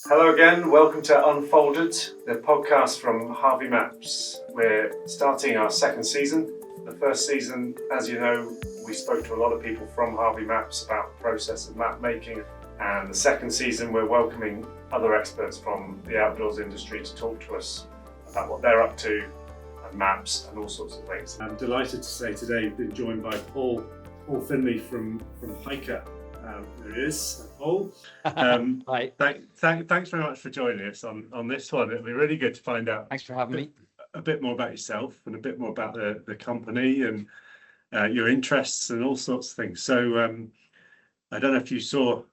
Hello again, welcome to Unfolded, the podcast from HARVEY Maps. We're starting our second season. The first season, as you know, we spoke to a lot of people from HARVEY Maps about the process of map making. And the second season, we're welcoming other experts from the outdoors industry to talk to us about what they're up to, and maps and all sorts of things. I'm delighted to say today we've been joined by Paul Finlay from Hiiker. There he is, Paul. Hi. Thanks very much for joining us on this one. It'll be really good to find out. Thanks for having me. A bit more about yourself and a bit more about the company and your interests and all sorts of things. So I don't know if you saw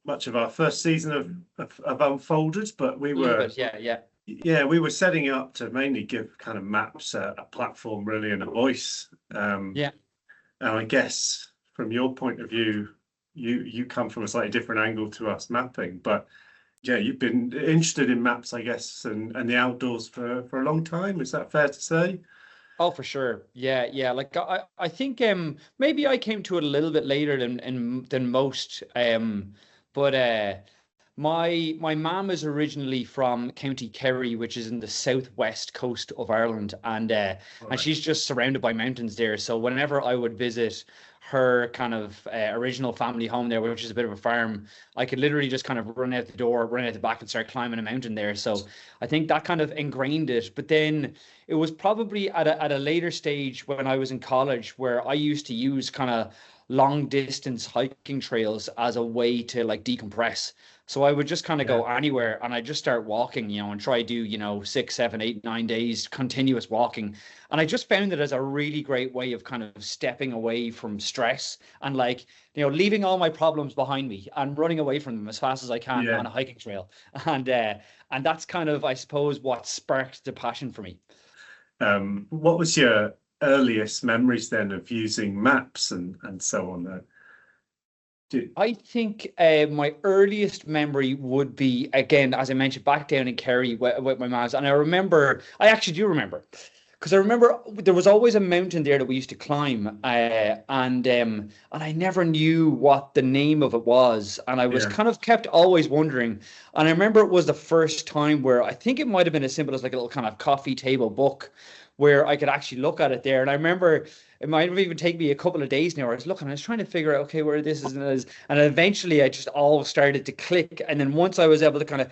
much of our first season of Unfolded, but we were we were setting it up to mainly give kind of maps a platform really and a voice. And I guess from your point of view, you come from a slightly different angle to us mapping, but you've been interested in maps, I guess, and the outdoors for a long time. Is that fair to say? Oh, for sure. Yeah. Like I think maybe I came to it a little bit later than most. But my mum is originally from County Kerry, which is in the southwest coast of Ireland, and she's just surrounded by mountains there. So whenever I would visit her kind of original family home there, which is a bit of a farm, I could literally just kind of run out the back and start climbing a mountain there. So I think that kind of ingrained it. But then it was probably at a later stage when I was in college where I used to use kind of long distance hiking trails as a way to like decompress. So I would just kind of go anywhere and I just start walking, and try to do, 6, 7, 8, 9 days continuous walking. And I just found it as a really great way of kind of stepping away from stress and leaving all my problems behind me and running away from them as fast as I can on a hiking trail. And that's kind of, I suppose, what sparked the passion for me. What was your earliest memories then of using maps and so on there? I think my earliest memory would be, again, as I mentioned, back down in Kerry with my mum's. And I actually do remember, because I remember there was always a mountain there that we used to climb, and I never knew what the name of it was. And I was kind of kept always wondering. And I remember it was the first time where I think it might have been as simple as like a little kind of coffee table book where I could actually look at it there. And I remember it might have even taken me a couple of days now. I was looking, I was trying to figure out, okay, where this is. And eventually I just all started to click. And then once I was able to kind of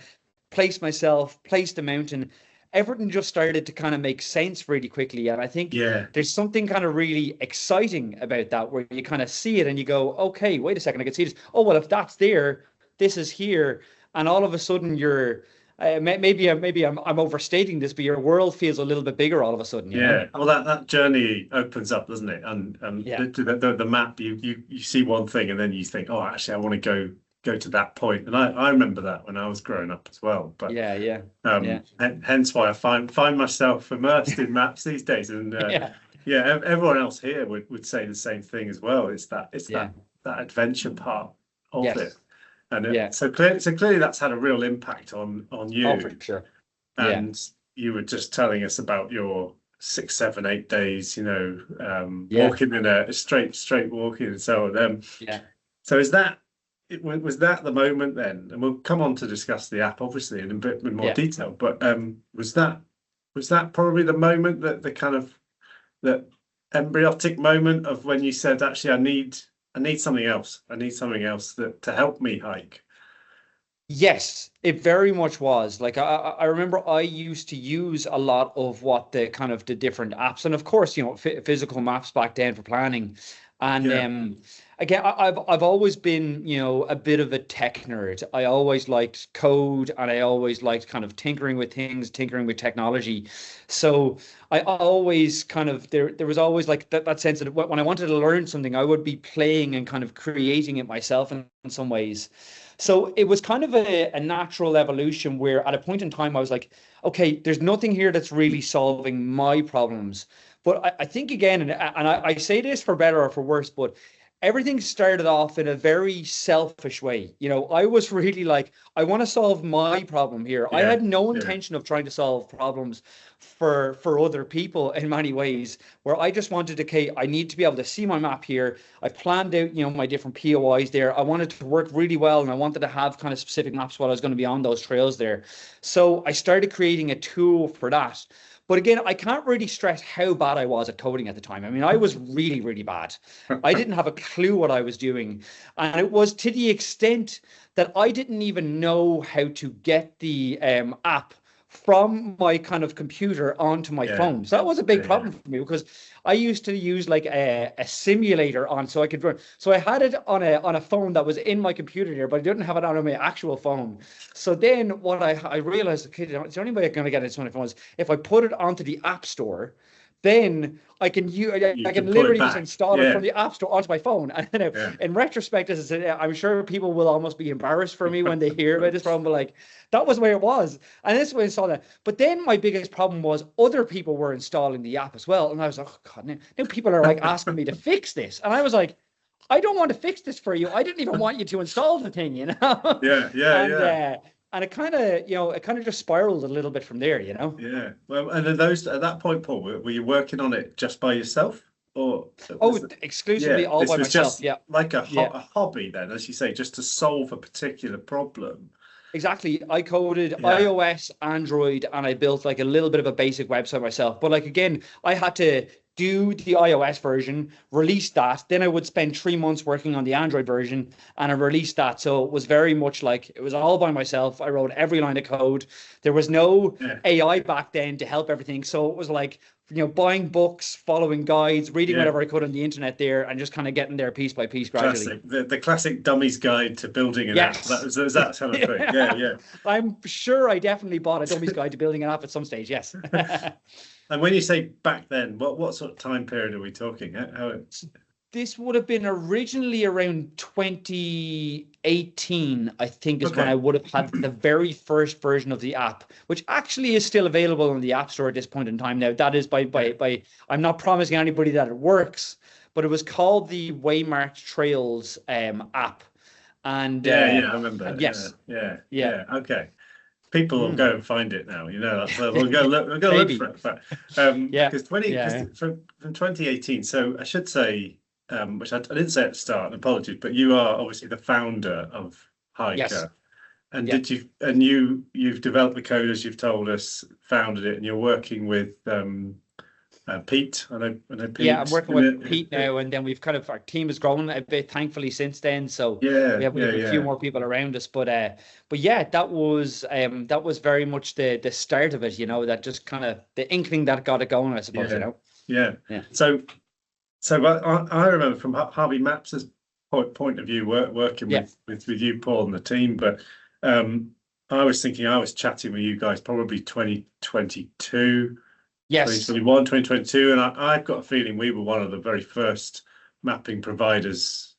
place the mountain, everything just started to kind of make sense really quickly. And I think there's something kind of really exciting about that, where you kind of see it and you go, okay, wait a second, I can see this. Oh, well, if that's there, this is here. And all of a sudden you're, maybe I'm overstating this, but your world feels a little bit bigger all of a sudden. You know? Well, that journey opens up, doesn't it? And the map, you see one thing and then you think, oh, actually, I want to go to that point. And I remember that when I was growing up as well. But hence why I find myself immersed in maps these days. And everyone else here would say the same thing as well. It's that adventure part of it. And so clearly that's had a real impact on you. Oh, for sure. And you were just telling us about your 6, 7, 8 days, walking in a straight walking and so on. So was that the moment then? And we'll come on to discuss the app obviously in a bit more detail. But was that probably the moment, that the kind of the embryotic moment of when you said, actually, I need something else. I need something else to help me hike. Yes, it very much was. Like I remember I used to use a lot of the different apps, and of course, physical maps back then for planning. And again, I've always been, a bit of a tech nerd. I always liked code, and I always liked kind of tinkering with things, tinkering with technology. So I always there was always like that sense that when I wanted to learn something, I would be playing and kind of creating it myself in some ways. So it was kind of a natural evolution where at a point in time I was like, okay, there's nothing here that's really solving my problems. But I think again, and I say this for better or for worse, but everything started off in a very selfish way. You know, I was really like, I want to solve my problem here. I Yeah, had no yeah, intention of trying to solve problems for other people in many ways, where I just wanted to, okay, I need to be able to see my map here. I planned out, you know, my different POIs there. I wanted to work really well, and I wanted to have kind of specific maps while I was going to be on those trails there. So I started creating a tool for that. But again, I can't really stress how bad I was at coding at the time. I mean, I was really, really bad. I didn't have a clue what I was doing. And it was to the extent that I didn't even know how to get the app from my kind of computer onto my yeah, phone. So that was a big yeah, problem for me, because I used to use like a simulator on, so I could run. So I had it on a phone that was in my computer there, but I didn't have it on my actual phone. So then what I realized, okay, the only way I'm going to get it on my phone is if I put it onto the App Store. Then I can you I can can pull it literally just back. install it Yeah, from the App Store onto my phone. And yeah, in retrospect, as I said, I'm sure people will almost be embarrassed for me when they hear about this problem, but like, that was where it was. And this way I installed that. But then my biggest problem was other people were installing the app as well. And I was like, oh God, now people are like asking me to fix this. And I was like, I don't want to fix this for you. I didn't even want you to install the thing, you know? yeah, yeah, and yeah. and it kind of, you know, it kind of just spiraled a little bit from there, you know? Yeah. Well, and at that point, Paul, were you working on it just by yourself, or Oh, yeah, exclusively all this by was myself. just Yeah. like Yeah. a hobby then, as you say, just to solve a particular problem. Exactly. I coded Yeah. iOS, Android, and I built like a little bit of a basic website myself. But like again, I had to do the iOS version, release that. Then I would spend 3 months working on the Android version, and I released that. So it was very much like it was all by myself. I wrote every line of code. There was no Yeah. AI back then to help everything. So it was like, you know, buying books, following guides, reading Yeah. whatever I could on the internet there, and just kind of getting there piece by piece gradually. Classic. The classic dummy's guide to building an app. Yes. Was that kind of thing. Yeah, yeah. I'm sure I definitely bought a dummy's guide to building an app at some stage. Yes. And when you say back then, what sort of time period are we talking? This would have been originally around 2018, I think, is when Okay. I would have had the very first version of the app, which actually is still available on the App Store at this point in time. Now, that is by I'm not promising anybody that it works, but it was called the Waymarked Trails app. And Yeah, I remember. and yes, Yeah, yeah. okay. People will go and find it now. You know, we'll go look Maybe. for it. But Yeah, because yeah, from 2018, so I should say, which I didn't say at the start, and apologies, but you are obviously the founder of yes, Hiiker. And yeah. you've developed the code as you've told us, founded it, and you're working with Pete. I know Yeah, I'm Pete. working with Pete now, and then we've kind of, our team has grown a bit, thankfully, since then. So Yeah, we have a few yeah. more people around us, but yeah, that was very much the start of it, you know, that just kind of the inkling that got it going, I suppose, you Yeah, know. yeah. Yeah. So I remember from HARVEY Maps' point of view, working Yeah. with you, Paul, and the team. But I was thinking, I was chatting with you guys probably 2022, Yes. 2021, 2022, and I've got a feeling we were one of the very first mapping providers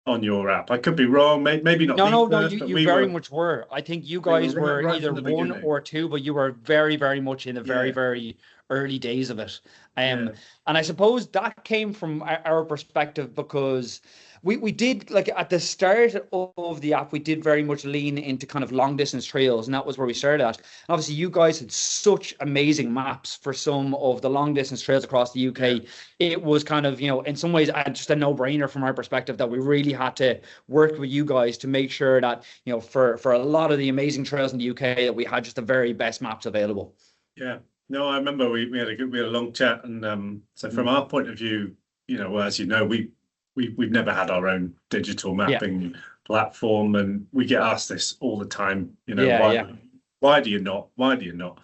on your app. I could be wrong, maybe not No, the first, but you very much were. I think you we were guys were right either from the one beginning. or two, but you were very, very much in the very, Yeah, very early days of it. yeah, And I suppose that came from our perspective, because we did, like, at the start of the app, we did very much lean into kind of long distance trails, and that was where we started at. And obviously, you guys had such amazing maps for some of the long distance trails across the UK. It was kind of, you know, in some ways, just a no brainer from our perspective that we really had to work with you guys to make sure that, you know, for a lot of the amazing trails in the UK, that we had just the very best maps available. yeah. No, I remember we had a long chat, and so from our point of view, you know, as you know, we've never had our own digital mapping platform, and we get asked this all the time. You know, why do you not? Why do you not?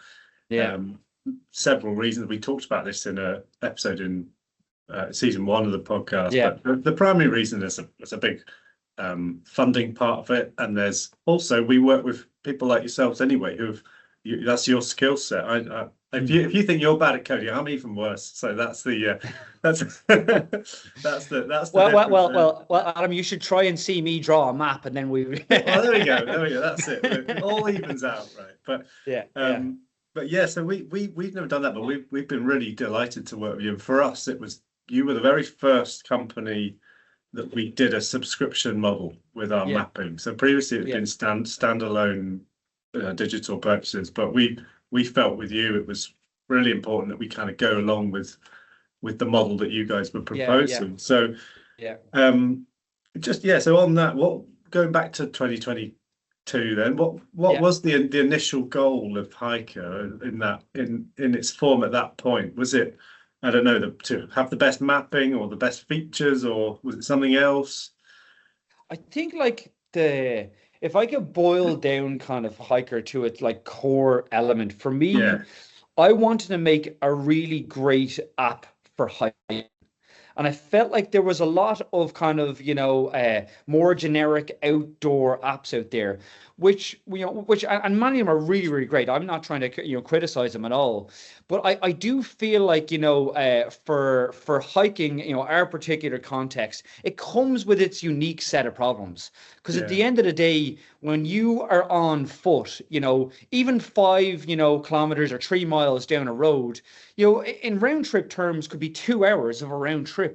Yeah. Several reasons. We talked about this in a episode in season 1 of the podcast. Yeah. But the primary reason is a big funding part of it, and there's also, we work with people like yourselves anyway that's your skill set. If you think you're bad at coding, I'm even worse. So that's the well, Adam, you should try and see me draw a map, and then we. Well, there we go. That's it. It all evens out, right? But but yeah. So we've never done that, but we've been really delighted to work with you. And for us, you were the very first company that we did a subscription model with our mapping. So previously it had been standalone digital purchases, but we felt with you it was really important that we kind of go along with the model that you guys were proposing. So so on that, going back to 2022 then, what was the initial goal of Hiiker in its form at that point? Was it, I don't know, to have the best mapping or the best features, or was it something else? I think like if I could boil down kind of Hiiker to its like core element, for me, I wanted to make a really great app for hiking. And I felt like there was a lot of kind of, more generic outdoor apps out there, which and many of them are really, really great. I'm not trying to, criticize them at all. But I do feel like, for hiking, our particular context, it comes with its unique set of problems. Because at the end of the day, when you are on foot, even 5, kilometers or 3 miles down a road, in round trip terms could be 2 hours of a round trip.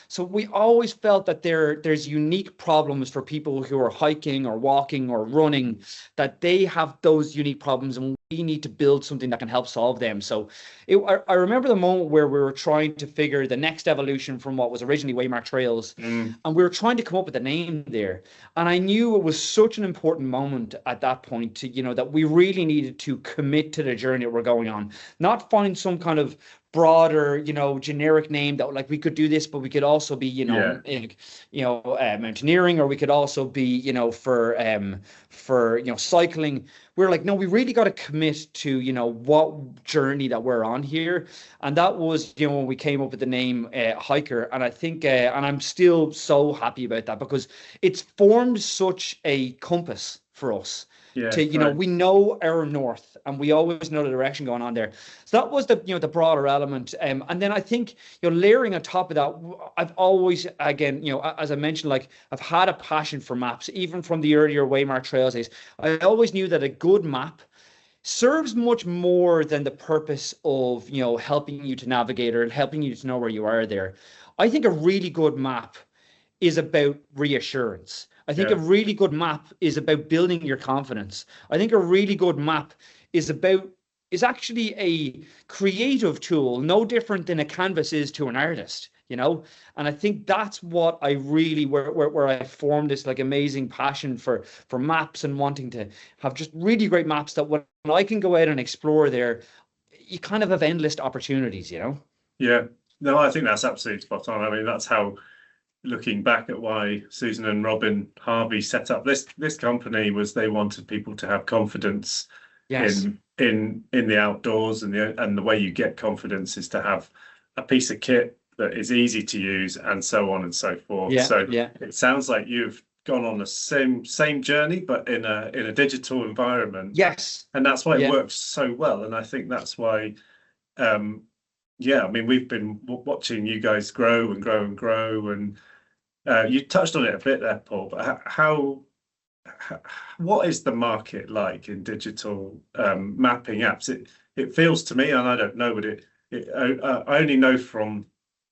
So we always felt that there's unique problems for people who are hiking or walking or running, that they have those unique problems, and we need to build something that can help solve them. So I remember the moment where we were trying to figure the next evolution from what was originally Waymark Trails, and we were trying to come up with a name there. And I knew it was such an important moment at that point to, that we really needed to commit to the journey that we're going on, not find some kind of broader, generic name that like we could do this, but we could also be, mountaineering, or we could also be, for cycling. We're like, no, we really got to commit to, what journey that we're on here. And that was, when we came up with the name Hiiker. And I think, and I'm still so happy about that, because it's formed such a compass for us. We know our north, and we always know the direction going on there. So that was the broader element. And then I think, layering on top of that, I've always, again, as I mentioned, like I've had a passion for maps, even from the earlier Waymark Trails days. I always knew that a good map serves much more than the purpose of, helping you to navigate or helping you to know where you are there. I think a really good map is about reassurance. I think a really good map is about building your confidence. I think a really good map is actually a creative tool, no different than a canvas is to an artist, And I think that's what I really, where I formed this like amazing passion for maps, and wanting to have just really great maps that when I can go out and explore there, you kind of have endless opportunities, Yeah, no, I think that's absolutely spot on. I mean, that's how, looking back at why Susan and Robin Harvey set up this company, was they wanted people to have confidence in the outdoors, and the way you get confidence is to have a piece of kit that is easy to use, and so on and so forth. It sounds like you've gone on the same journey, but in a digital environment. And that's why it works so well. And I think that's why I mean, we've been watching you guys grow and grow and grow, and you touched on it a bit there, Paul, but what is the market like in digital mapping apps? It feels to me, and I don't know, but I only know from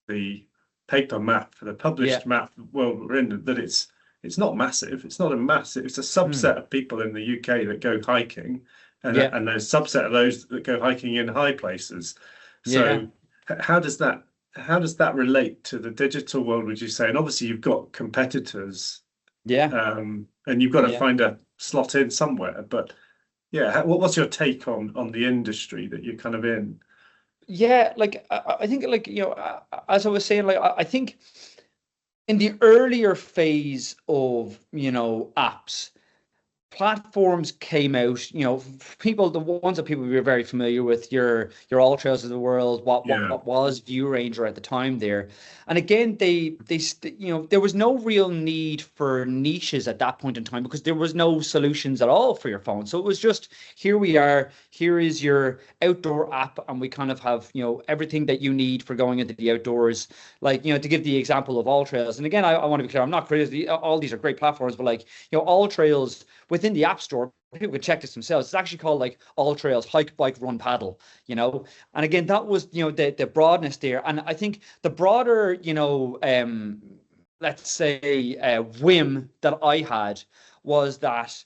the paper map, the published map world we're in, that it's not massive. It's a subset of people in the UK that go hiking, and there's a subset of those that go hiking in high places. So how does that relate to the digital world, would you say? And obviously you've got competitors, and you've got to find a slot in somewhere. But what's your take on the industry that you're kind of in? Like I think, like, as I was saying, like I think in the earlier phase of apps, platforms came out, the ones that people were very familiar with, your All Trails of the world, what was View Ranger at the time there. And again, there was no real need for niches at that point in time, because there was no solutions at all for your phone. So it was just, here we are, here is your outdoor app, and we kind of have, everything that you need for going into the outdoors. Like, to give the example of All Trails. And again, I want to be clear, I'm not criticizing, all these are great platforms, but like, All Trails within the App Store, people could check this themselves. It's actually called like All Trails Hike, Bike, Run, Paddle, And again, that was, the broadness there. And I think the broader, let's say, whim that I had was that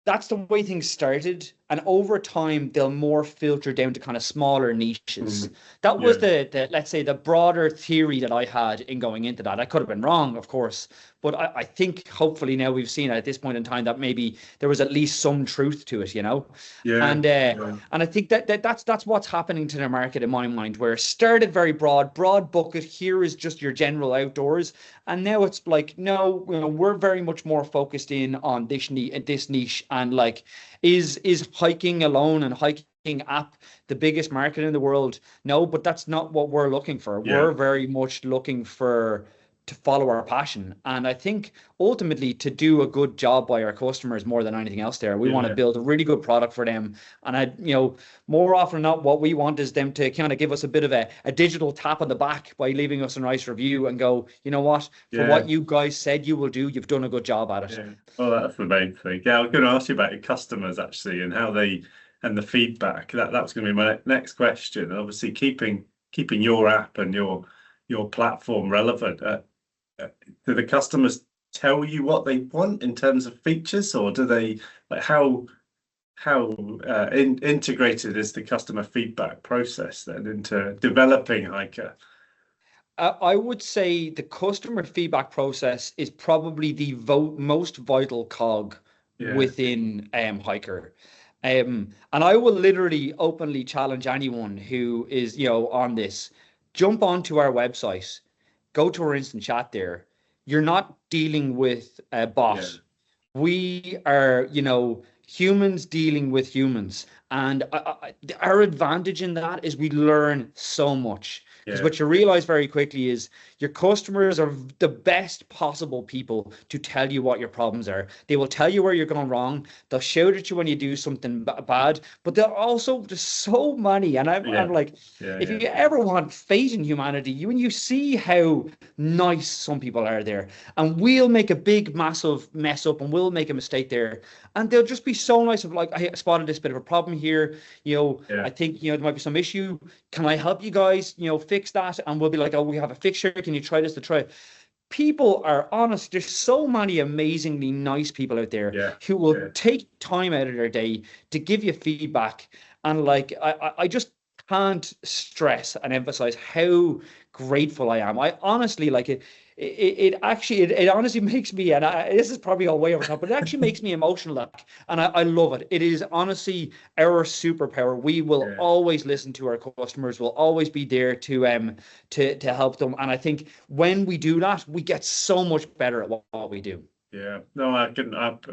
that's the way things started. And over time, they'll more filter down to kind of smaller niches. That was Yeah. the let's say, the broader theory that I had in going into that. I could have been wrong, of course, but I think hopefully now we've seen at this point in time that maybe there was at least some truth to it, you know? Yeah. And I think that's what's happening to the market in my mind, where it started very broad bucket. Here is just your general outdoors, and now it's like, no, you know, we're very much more focused in on this niche, and like, is hiking alone and hiking app the biggest market in the world? No, but that's not what we're looking for. Yeah. We're very much looking for to follow our passion. And I think ultimately to do a good job by our customers more than anything else there, we want to build a really good product for them. And more often than not, what we want is them to kind of give us a bit of a digital tap on the back by leaving us a nice review and go, you know what, for what you guys said you will do, you've done a good job at it. Yeah. Well, that's the main thing. Yeah, I was going to ask you about your customers actually, and how they, and the feedback. That was going to be my next question. And obviously, keeping your app and your platform relevant. Do the customers tell you what they want in terms of features, or do they, like, how integrated is the customer feedback process then into developing Hiiker? I would say the customer feedback process is probably the most vital cog within Hiiker. And I will literally openly challenge anyone who is, on this, jump onto our website, go to our instant chat there. You're not dealing with a bot. Yeah. We are, humans dealing with humans. And our advantage in that is we learn so much. Because what you realize very quickly is your customers are the best possible people to tell you what your problems are. They will tell you where you're going wrong. They'll shout at you when you do something bad, but they're also just so many. And I'm like, if you ever want faith in humanity, when you see how nice some people are there, and we'll make a big, massive mess up, and we'll make a mistake there, and they'll just be so nice of like, I spotted this bit of a problem here. I think, there might be some issue. Can I help you guys, fix that? And we'll be like, oh, we have a fixture. Can you try this to try? People are honest. There's so many amazingly nice people out there who will take time out of their day to give you feedback. And like, I just can't stress and emphasize how grateful I am. I honestly, like, it honestly makes me, and this is probably all way over top, but it actually makes me emotional, like, and I love it. It is honestly our superpower. We will always listen to our customers. We'll always be there to help them. And I think when we do that, we get so much better at what we do. Yeah, no, I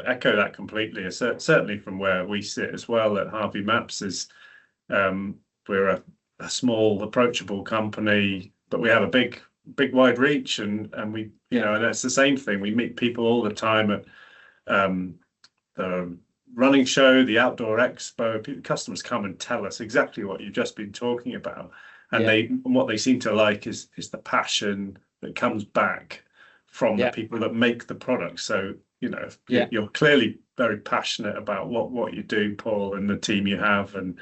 echo that completely. Certainly from where we sit as well at HARVEY Maps is, we're a small, approachable company, but we have a big wide reach, and we, and that's the same thing. We meet people all the time at the running show, the outdoor expo. Customers come and tell us exactly what you've just been talking about, and what they seem to like is the passion that comes back from the people that make the product. So you're clearly very passionate about what you do, Paul, and the team you have, and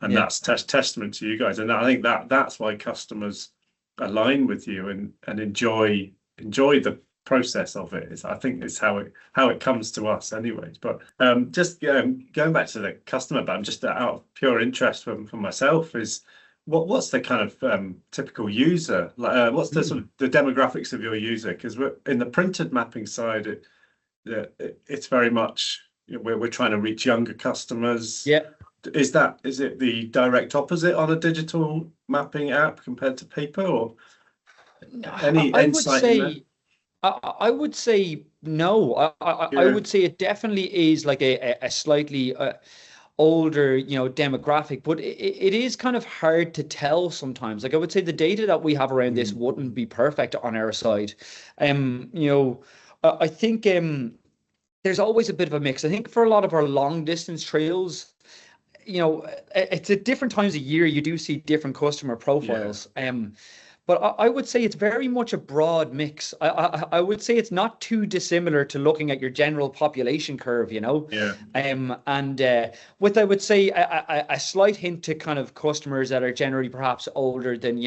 that's testament to you guys. And I think that's why customers align with you and enjoy the process of it. I think it's how it comes to us anyways. But just going back to the customer, but just out of pure interest from myself, is what's the kind of typical user, like, what's the sort of the demographics of your user? Because we're in the printed mapping side, it's very much, we're trying to reach younger customers. Is it the direct opposite on a digital mapping app compared to paper, or any insight in that? I would say no. I would say it definitely is like a slightly older, demographic, but it is kind of hard to tell sometimes. Like, I would say the data that we have around this wouldn't be perfect on our side. I think there's always a bit of a mix. I think for a lot of our long distance trails, it's at different times of year you do see different customer profiles. But I would say it's very much a broad mix. I would say it's not too dissimilar to looking at your general population curve, and with, I would say, a slight hint to kind of customers that are generally perhaps older than,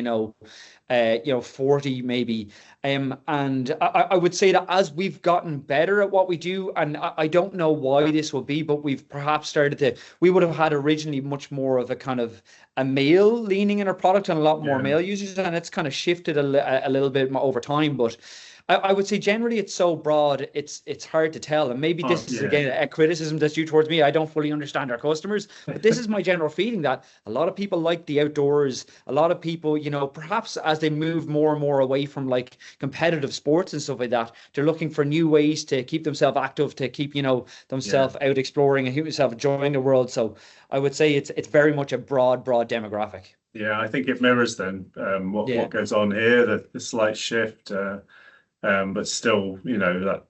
40 maybe. And I would say that as we've gotten better at what we do, and I don't know why this will be, but we've perhaps we would have had originally much more of a kind of a male leaning in our product and a lot more male users, and it's kind of shifted a little bit more over time. But I would say generally it's so broad, it's hard to tell. And maybe this is again a criticism that's due towards me. I don't fully understand our customers, but this is my general feeling that a lot of people like the outdoors. A lot of people, perhaps as they move more and more away from like competitive sports and stuff like that, they're looking for new ways to keep themselves active, to keep, themselves out exploring and keep themselves enjoying the world. So I would say it's very much a broad demographic. Yeah, I think it mirrors then what goes on here, the slight shift. But still, that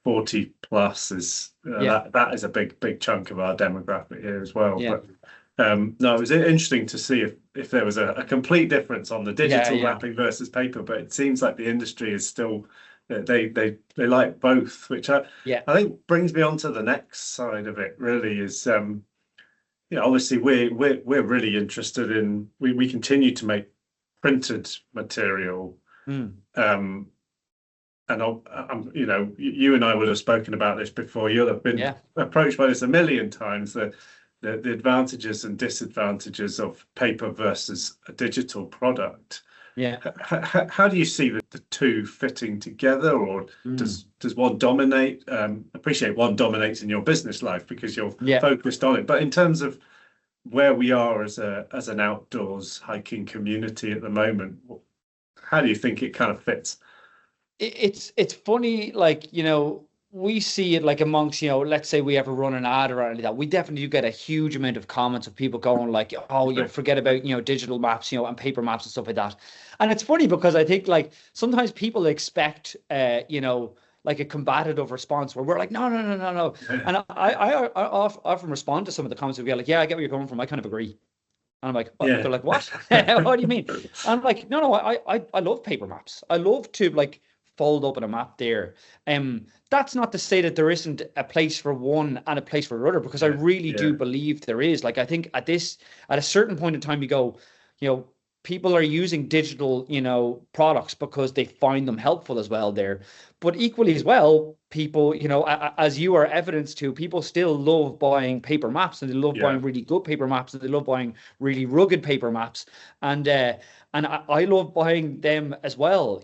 40 plus is that is a big chunk of our demographic here as well. Yeah. But no, it was interesting to see if there was a complete difference on the digital mapping versus paper. But it seems like the industry is still they like both, which I think brings me on to the next side of it. Really is obviously we're really interested in we continue to make printed material. And you and I would have spoken about this before. You'll have been approached by this a million times, the advantages and disadvantages of paper versus a digital product. Yeah. How do you see the two fitting together, or does one dominate? Appreciate one dominates in your business life because you're focused on it. But in terms of where we are as an outdoors hiking community at the moment, how do you think it kind of fits? It's funny, like, we see it like amongst, let's say we ever run an ad or anything like that. We definitely do get a huge amount of comments of people going like, oh, forget about, digital maps, and paper maps and stuff like that. And it's funny because I think like sometimes people expect, like a combative response where we're like, no. And I often respond to some of the comments and be like, yeah, I get where you're coming from. I kind of agree. And I'm like, they're like, what? What do you mean? And I'm like, no, I love paper maps. I love to like fold up in a map there. That's not to say that there isn't a place for one and a place for another, because I really do believe there is. Like, I think at a certain point in time, you go, people are using digital, products because they find them helpful as well there. But equally as well, people, as you are evidence to, people still love buying paper maps, and they love buying really good paper maps, and they love buying really rugged paper maps. And I love buying them as well,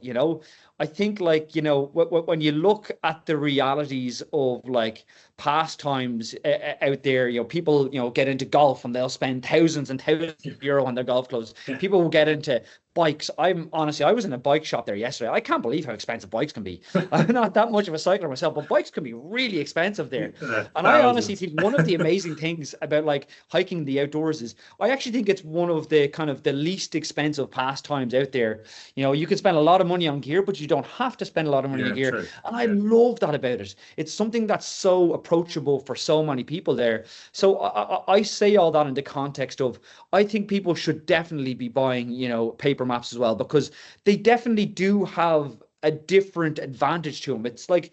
I think like, when you look at the realities of like pastimes out there, people, get into golf and they'll spend thousands and thousands of euro on their golf clubs. People will get into bikes. I was in a bike shop there yesterday. I can't believe how expensive bikes can be. I'm not that much of a cycler myself, but bikes can be really expensive there. And I honestly think one of the amazing things about like hiking the outdoors is I actually think it's one of the kind of the least expensive pastimes out there. You can spend a lot of money on gear, but you don't have to spend a lot of money on gear. True. And I love that about it. It's something that's so approachable for so many people there. So I say all that in the context of, I think people should definitely be buying, paper maps as well, because they definitely do have a different advantage to them. It's like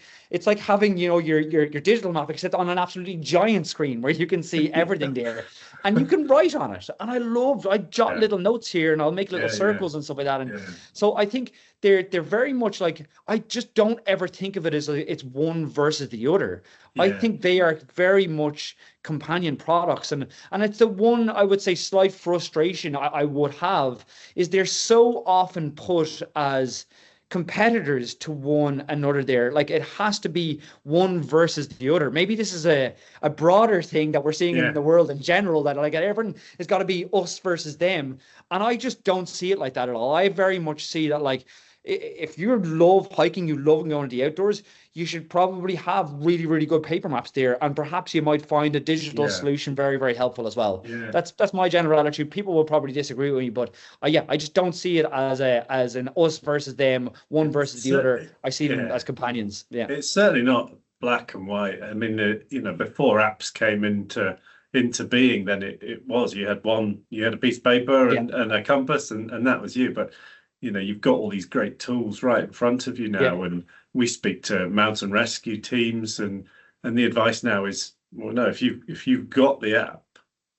having, your digital map, except on an absolutely giant screen where you can see everything there, and you can write on it. And I jot little notes here, and I'll make little circles and stuff like that. And so I think they're very much like, I just don't ever think of it as it's one versus the other. I think they are very much companion products, and it's the one, I would say, slight frustration I would have is they're so often put as competitors to one another there. Like, it has to be one versus the other. Maybe this is a broader thing that we're seeing in the world in general, that like everyone has got to be us versus them. And I just don't see it like that at all. I very much see that like, if you love hiking, you love going to the outdoors, you should probably have really, really good paper maps there. And perhaps you might find a digital solution very, very helpful as well. Yeah. That's my general attitude. People will probably disagree with me, but I just don't see it as an us versus them, one versus the other. I see them as companions. Yeah. It's certainly not black and white. I mean, before apps came into being, then it was, you had a piece of paper and a compass, and that was you. But you've got all these great tools right in front of you now, and we speak to mountain rescue teams, and the advice now is, well, no, if you've got the app,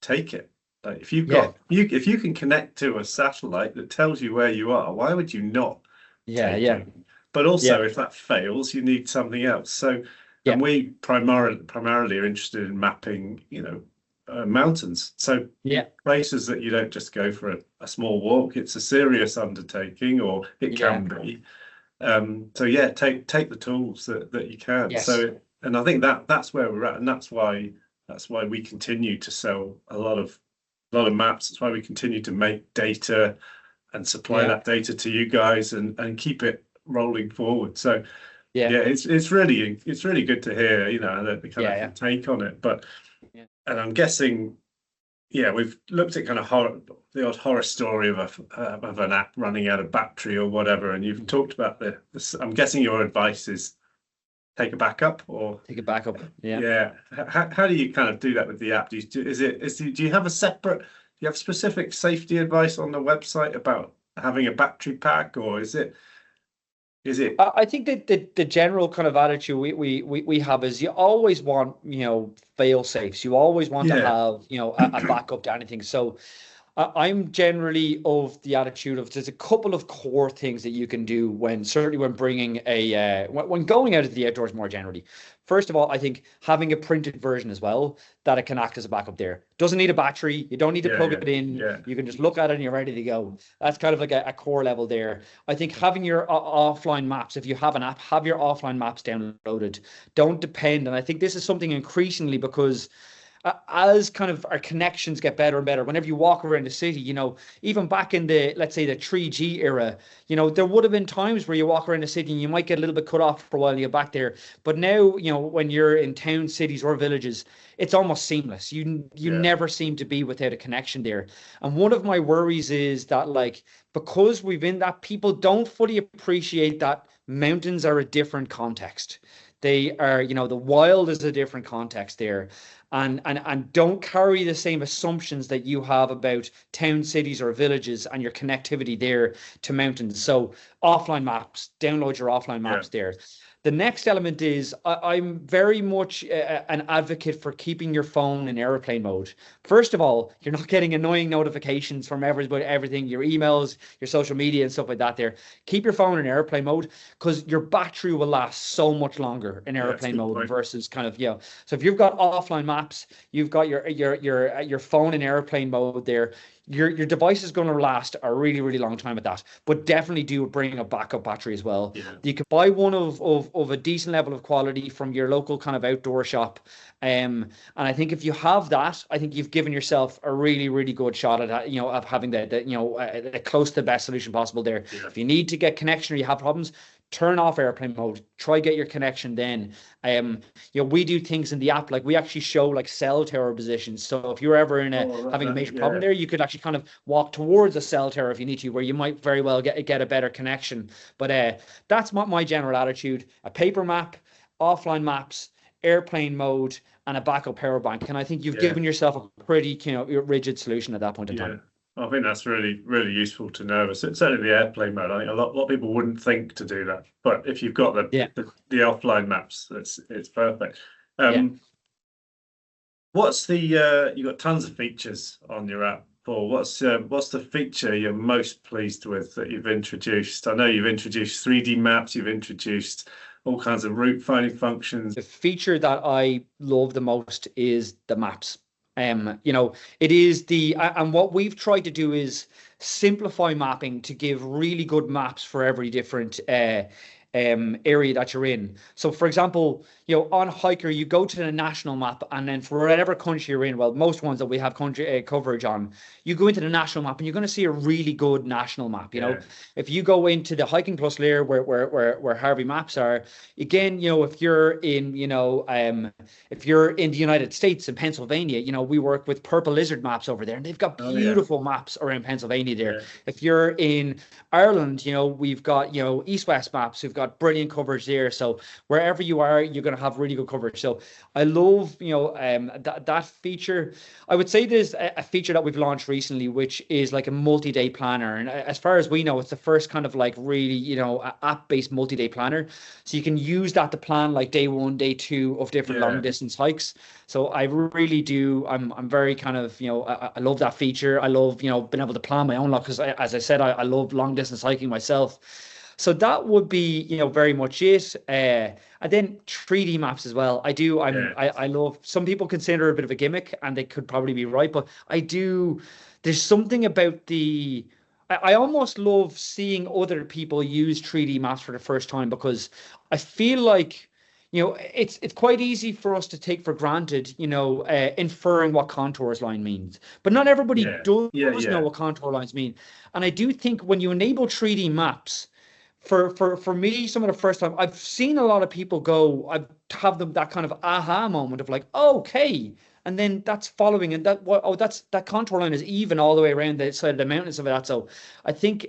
take it. Like if you've got if you can connect to a satellite that tells you where you are, why would you not take it? But also, if that fails, you need something else. So, and we primarily are interested in mapping, mountains. So places that you don't just go for a small walk. It's a serious undertaking, or it can be. So take the tools that you can. So, and I think that's where we're at, and that's why we continue to sell a lot of maps. That's why we continue to make data and supply that data to you guys and keep it rolling forward. So it's really good to hear, the kind of take on it. But and I'm guessing, we've looked at kind of the odd horror story of an app running out of battery or whatever, and you've talked about I'm guessing your advice is take a backup. How do you kind of do that with the app? Do you have specific safety advice on the website about having a battery pack, or is it I think that the general kind of attitude we have is you always want fail safes. You always want to have a backup to anything. So I'm generally of the attitude of there's a couple of core things that you can do when bringing when going out of the outdoors more generally. First of all, I think having a printed version as well, that it can act as a backup there. Doesn't need a battery. You don't need to plug it in. You can just look at it and you're ready to go. That's kind of like a core level there. I think having your offline maps, if you have an app, have your offline maps downloaded. Don't depend. And I think this is something increasingly because as kind of our connections get better and better, whenever you walk around the city, even back in let's say the 3G era, there would have been times where you walk around the city and you might get a little bit cut off for a while you get back there. But now, when you're in towns, cities or villages, it's almost seamless. You never seem to be without a connection there. And one of my worries is that because we've been that, people don't fully appreciate that mountains are a different context. They are, the wild is a different context there. And don't carry the same assumptions that you have about town, cities or villages and your connectivity there to mountains. So offline maps, download your offline maps there. The next element is I'm very much an advocate for keeping your phone in airplane mode. First of all, you're not getting annoying notifications from everything, your emails, your social media and stuff like that there. Keep your phone in airplane mode because your battery will last so much longer in airplane mode versus kind of, So if you've got offline maps, you've got your phone in airplane mode there, your device is going to last a really, really long time at that, but definitely do bring a backup battery as well. You can buy one of a decent level of quality from your local kind of outdoor shop. And I think if you have that, I think you've given yourself a really, really good shot at that, of having the close to the best solution possible there. If you need to get connection or you have problems, turn off airplane mode, try get your connection then. We do things in the app, like we actually show cell tower positions. So if you're ever having a major problem there, you could actually kind of walk towards a cell tower if you need to, where you might very well get a better connection. But that's my general attitude: a paper map, offline maps, airplane mode, and a backup power bank. And I think you've given yourself a pretty rigid solution at that point in time. I think that's really, really useful to know. Certainly the airplane mode. I think a lot of people wouldn't think to do that, but if you've got the offline maps, it's perfect. What's you've got tons of features on your app, Paul. What's the feature you're most pleased with that you've introduced? I know you've introduced 3D maps. You've introduced all kinds of route finding functions. The feature that I love the most is the maps. It is and what we've tried to do is simplify mapping to give really good maps for every different area that you're in. So for example, on Hiiker, you go to the national map, and then for whatever country you're in, well, most ones that we have country coverage on, you go into the national map and you're going to see a really good national map. If you go into the Hiking Plus layer where HARVEY Maps are, again, if you're in the United States, in Pennsylvania, we work with Purple Lizard Maps over there, and they've got beautiful maps around Pennsylvania there. If you're in Ireland, we've got East West Maps, we've got got brilliant coverage there. So wherever you are, you're going to have really good coverage. So I love, that feature. I would say there's a feature that we've launched recently, which is like a multi-day planner. And as far as we know, it's the first kind of like really, app-based multi-day planner. So you can use that to plan like day 1, day 2 of different long distance hikes. So I really do. I'm very kind of, I love that feature. I love, being able to plan my own lot because as I said, I love long distance hiking myself. So that would be, very much it. And then 3D maps as well. I do. I love, some people consider it a bit of a gimmick and they could probably be right, but I do. There's something about I almost love seeing other people use 3D maps for the first time because I feel like, it's quite easy for us to take for granted, inferring what contours line means. But not everybody does know what contour lines mean. And I do think when you enable 3D maps, for me, some of the first time, I've seen a lot of people have that kind of aha moment of like, okay. And then that's following, and that contour line is even all the way around the side of the mountains of that. So I think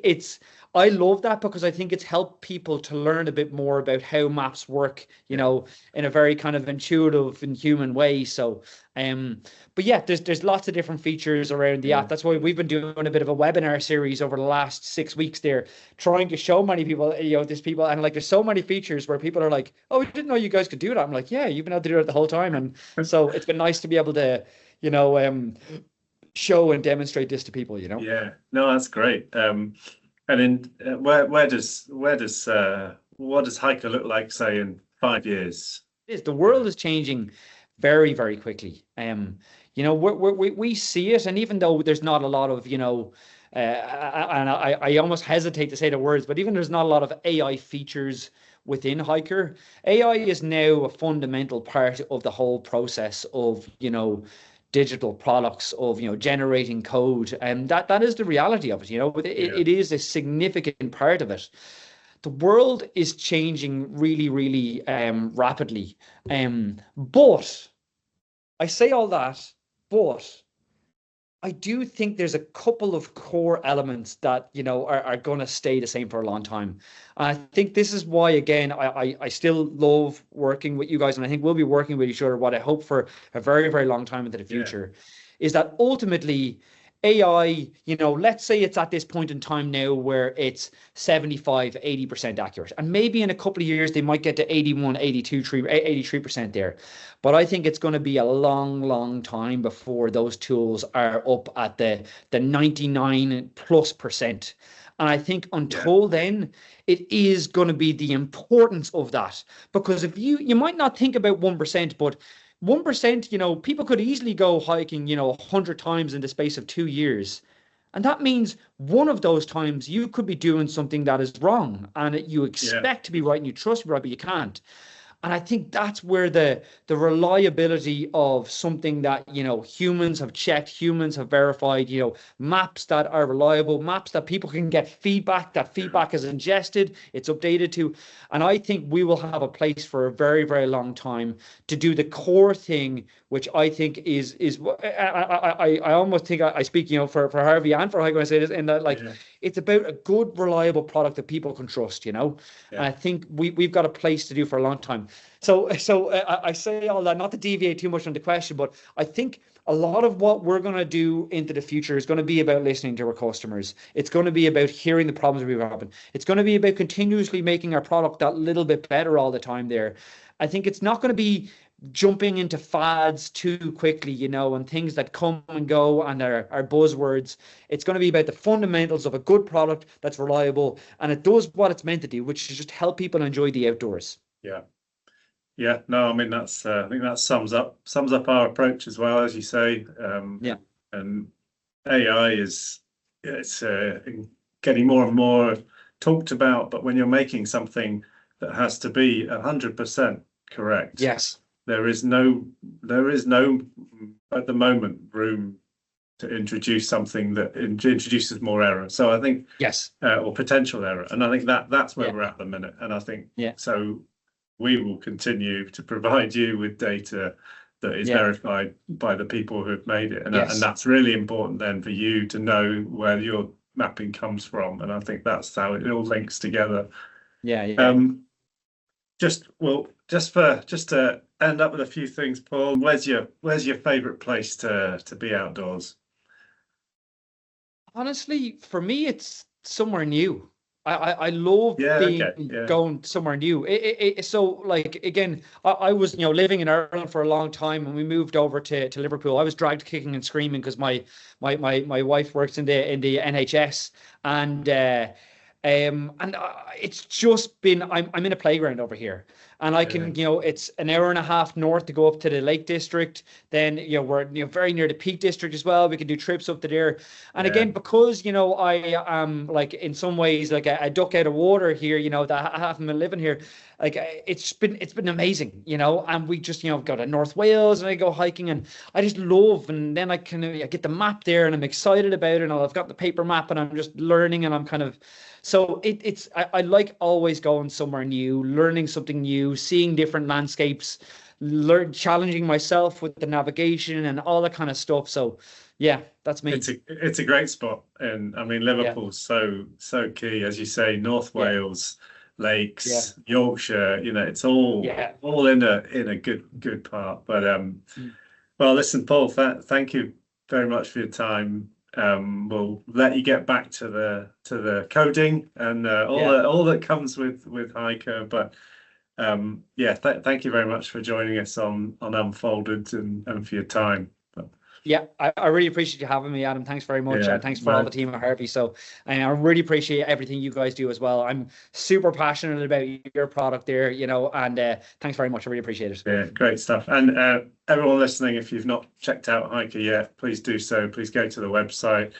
I love that because I think it's helped people to learn a bit more about how maps work, in a very kind of intuitive and human way. So, but yeah, there's lots of different features around the app. That's why we've been doing a bit of a webinar series over the last 6 weeks there, trying to show many people, there's people, and like there's so many features where people are like, oh, we didn't know you guys could do that. I'm like, yeah, you've been able to do it the whole time. And so it's been nice to be able to, show and demonstrate this to people, Yeah, no, that's great. And then what does Hiiker look like, say, in 5 years? The world is changing very, very quickly. We see it, and even though there's not a lot of, and I almost hesitate to say the words, but even there's not a lot of AI features within Hiiker, AI is now a fundamental part of the whole process of, digital products, of generating code, and that is the reality of it. It is a significant part of it. The world is changing really, really rapidly, but I say all that, but I do think there's a couple of core elements that are going to stay the same for a long time. And I think this is why, again, I still love working with you guys, and I think we'll be working with each other, what I hope for a very, very long time into the future, is that ultimately AI, let's say it's at this point in time now where it's 75-80% accurate. And maybe in a couple of years, they might get to 81, 82, 83% there. But I think it's going to be a long, long time before those tools are up at the 99+%. And I think until then, it is going to be the importance of that. Because if you might not think about 1%, but 1%, people could easily go hiking, 100 times in the space of 2 years. And that means one of those times you could be doing something that is wrong and you expect to be right and you trust to be right, but you can't. And I think that's where the reliability of something that, humans have checked, humans have verified, maps that are reliable, maps that people can get feedback, that feedback is ingested, it's updated to. And I think we will have a place for a very, very long time to do the core thing, which I think is I almost think I speak, for Harvey and for Hiiker when I say this, in that it's about a good, reliable product that people can trust, And I think we've got a place to do for a long time. So I say all that, not to deviate too much from the question, but I think a lot of what we're going to do into the future is going to be about listening to our customers. It's going to be about hearing the problems we're having. It's going to be about continuously making our product that little bit better all the time there. I think it's not going to be jumping into fads too quickly, and things that come and go and are buzzwords. It's going to be about the fundamentals of a good product that's reliable and it does what it's meant to do, which is just help people enjoy the outdoors. Yeah, no, I mean I think that sums up our approach as well, as you say. And AI it's getting more and more talked about, but when you're making something that has to be 100% correct, there is no at the moment room to introduce something that introduces more error. So I think or potential error, and I think that's where we're at the minute. And I think so. We will continue to provide you with data that is verified by the people who have made it. And that's really important then for you to know where your mapping comes from. And I think that's how it all links together. just to end up with a few things, Paul, where's your favorite place to be outdoors? Honestly, for me, it's somewhere new. I love going somewhere new. So like again, I was living in Ireland for a long time, and we moved over to Liverpool. I was dragged kicking and screaming because my wife works in the NHS, and it's just been I'm in a playground over here, and I can it's an hour and a half north to go up to the Lake District. Then we're very near the Peak District as well. We can do trips up to there, and again because I am like in some ways like a duck out of water here. That I haven't been living here. Like it's been amazing, and we just go to North Wales and I go hiking, and I just love. And then I get the map there, and I'm excited about it. And I've got the paper map, and I'm just learning, and I'm kind of. So I like always going somewhere new, learning something new, seeing different landscapes, challenging myself with the navigation and all that kind of stuff. So yeah, that's me. It's a great spot, and I mean Liverpool's so key, as you say. North Wales, lakes, Yorkshire. It's all in a good part. But well, listen, Paul, thank you very much for your time. We'll let you get back to the coding and all that comes with Hiiker. But thank you very much for joining us on Unfolded and for your time. Yeah, I really appreciate you having me, Adam. Thanks very much. And thanks for all the team at Harvey. So I really appreciate everything you guys do as well. I'm super passionate about your product there, and thanks very much. I really appreciate it. Yeah, great stuff. And everyone listening, if you've not checked out Hiiker yet, please do so. Please go to the website,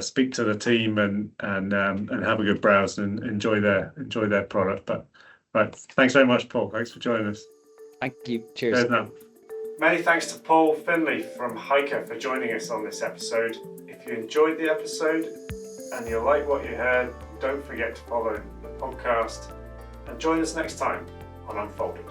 speak to the team, and have a good browse and enjoy their product. But right, thanks very much, Paul. Thanks for joining us. Thank you. Cheers. Many thanks to Paul Finlay from Hiiker for joining us on this episode. If you enjoyed the episode and you like what you heard, don't forget to follow the podcast and join us next time on Unfolded.